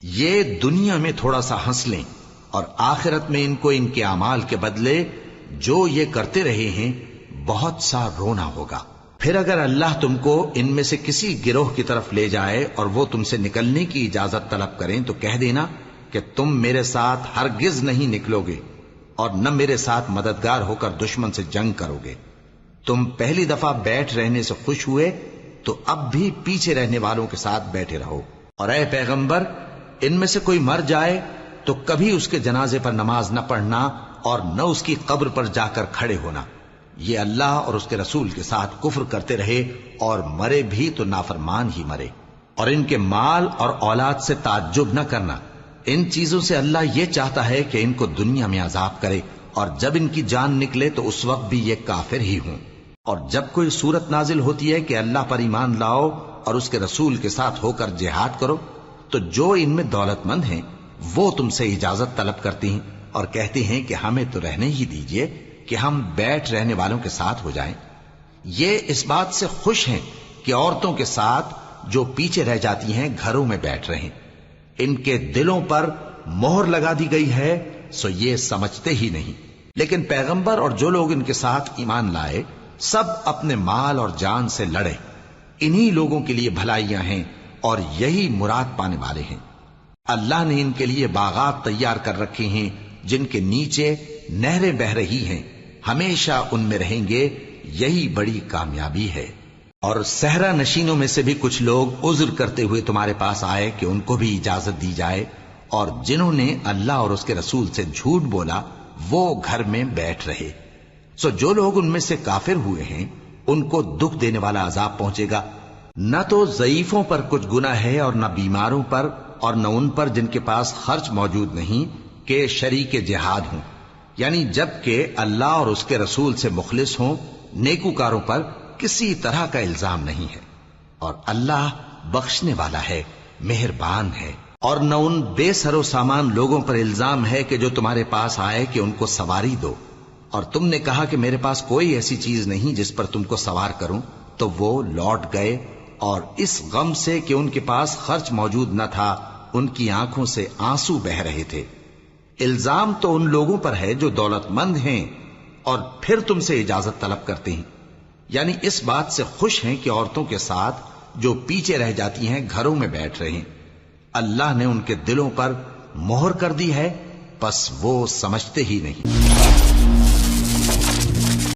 یہ دنیا میں تھوڑا سا ہنس لیں اور آخرت میں ان کو ان کے اعمال کے بدلے جو یہ کرتے رہے ہیں بہت سا رونا ہوگا۔ پھر اگر اللہ تم کو ان میں سے کسی گروہ کی طرف لے جائے اور وہ تم سے نکلنے کی اجازت طلب کریں تو کہہ دینا کہ تم میرے ساتھ ہرگز نہیں نکلو گے اور نہ میرے ساتھ مددگار ہو کر دشمن سے جنگ کرو گے۔ تم پہلی دفعہ بیٹھ رہنے سے خوش ہوئے تو اب بھی پیچھے رہنے والوں کے ساتھ بیٹھے رہو، اور اے پیغمبر ان میں سے کوئی مر جائے تو کبھی اس کے جنازے پر نماز نہ پڑھنا اور نہ اس کی قبر پر جا کر کھڑے ہونا۔ یہ اللہ اور اس کے رسول کے ساتھ کفر کرتے رہے اور مرے بھی تو نافرمان ہی مرے۔ اور ان کے مال اور اولاد سے تعجب نہ کرنا، ان چیزوں سے اللہ یہ چاہتا ہے کہ ان کو دنیا میں عذاب کرے، اور جب ان کی جان نکلے تو اس وقت بھی یہ کافر ہی ہوں۔ اور جب کوئی صورت نازل ہوتی ہے کہ اللہ پر ایمان لاؤ اور اس کے رسول کے ساتھ ہو کر جہاد کرو، تو جو ان میں دولت مند ہیں وہ تم سے اجازت طلب کرتی ہیں اور کہتے ہیں کہ ہمیں تو رہنے ہی دیجئے کہ ہم بیٹھ رہنے والوں کے ساتھ ہو جائیں۔ یہ اس بات سے خوش ہیں کہ عورتوں کے ساتھ جو پیچھے رہ جاتی ہیں گھروں میں بیٹھ رہیں۔ ان کے دلوں پر مہر لگا دی گئی ہے سو یہ سمجھتے ہی نہیں۔ لیکن پیغمبر اور جو لوگ ان کے ساتھ ایمان لائے سب اپنے مال اور جان سے لڑے، انہی لوگوں کے لیے بھلائیاں ہیں اور یہی مراد پانے والے ہیں۔ اللہ نے ان کے لیے باغات تیار کر رکھے ہیں جن کے نیچے نہریں بہ رہی ہیں، ہمیشہ ان میں رہیں گے، یہی بڑی کامیابی ہے۔ اور صحرا نشینوں میں سے بھی کچھ لوگ عذر کرتے ہوئے تمہارے پاس آئے کہ ان کو بھی اجازت دی جائے، اور جنہوں نے اللہ اور اس کے رسول سے جھوٹ بولا وہ گھر میں بیٹھ رہے۔ سو جو لوگ ان میں سے کافر ہوئے ہیں ان کو دکھ دینے والا عذاب پہنچے گا، نہ تو ضعیفوں پر کچھ گناہ ہے اور نہ بیماروں پر اور نہ ان پر جن کے پاس خرچ موجود نہیں کہ شریک جہاد ہوں، یعنی جب کہ اللہ اور اس کے رسول سے مخلص ہوں، نیکوکاروں پر کسی طرح کا الزام نہیں ہے، اور اللہ بخشنے والا ہے، مہربان ہے۔ اور نہ ان بے سر و سامان لوگوں پر الزام ہے کہ جو تمہارے پاس آئے کہ ان کو سواری دو، اور تم نے کہا کہ میرے پاس کوئی ایسی چیز نہیں جس پر تم کو سوار کروں، تو وہ لوٹ گئے، اور اس غم سے کہ ان کے پاس خرچ موجود نہ تھا ان کی آنکھوں سے آنسو بہ رہے تھے۔ الزام تو ان لوگوں پر ہے جو دولت مند ہیں اور پھر تم سے اجازت طلب کرتے ہیں، یعنی اس بات سے خوش ہیں کہ عورتوں کے ساتھ جو پیچھے رہ جاتی ہیں گھروں میں بیٹھ رہے ہیں۔ اللہ نے ان کے دلوں پر مہر کر دی ہے، پس وہ سمجھتے ہی نہیں۔